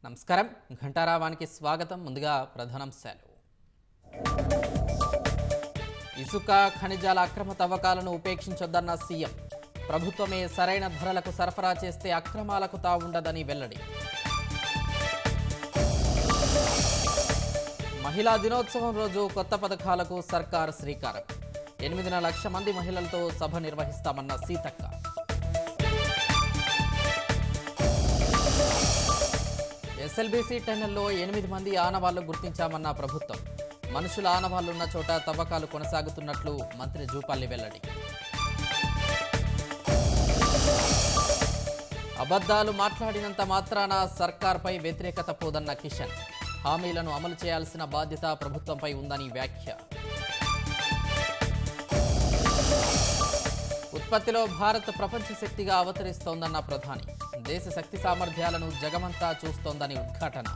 నమస్కారం ఘంటారావానికి స్వాగతం. ముందుగా ప్రధానాంశాలు. ఇసుక ఖనిజాల అక్రమ తవ్వకాలను ఉపేక్షించొద్దన్న సీఎం. ప్రభుత్వమే సరైన ధరలకు సరఫరా చేస్తే అక్రమాలకు తావుండదని వెల్లడి. మహిళా దినోత్సవం రోజు కొత్త పథకాలకు సర్కార్ శ్రీకారం. 8 లక్షల మంది మహిళలతో సభ నిర్వహిస్తామన్న సీతక్క. ఎస్ఎల్బీసీ టన్నెల్లో 8 మంది ఆనవాళ్లు గుర్తించామన్న ప్రభుత్వం. మనుషుల ఆనవాళ్లున్న చోట తవ్వకాలు కొనసాగుతున్నట్లు మంత్రి జూపల్లి వెల్లడి. అబద్ధాలు మాట్లాడినంత మాత్రాన సర్కార్పై వ్యతిరేకత పోదన్న కిషన్. హామీలను అమలు చేయాల్సిన బాధ్యత ప్రభుత్వంపై ఉందని వ్యాఖ్య. ఉత్పత్తిలో భారత్ ప్రపంచ శక్తిగా అవతరిస్తోందన్న ప్రధాని. దేశ శక్తి సామర్థ్యాలను జగమంతా చూస్తోందని ఉద్ఘాటన.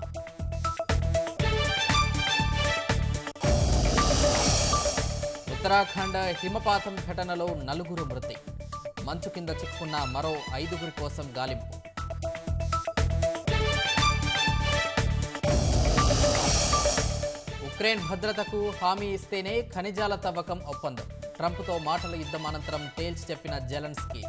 ఉత్తరాఖండ్ హిమపాతం ఘటనలో 4 మృతి. మంచు కింద చిక్కుకున్న మరో 5 కోసం గాలింపు. ఉక్రెయిన్ భద్రతకు హామీ ఇస్తేనే ఖనిజాల తవ్వకం ఒప్పందం. ట్రంప్తో మాటల యుద్ధం అనంతరం తేల్చి చెప్పిన జెలెన్స్కీ.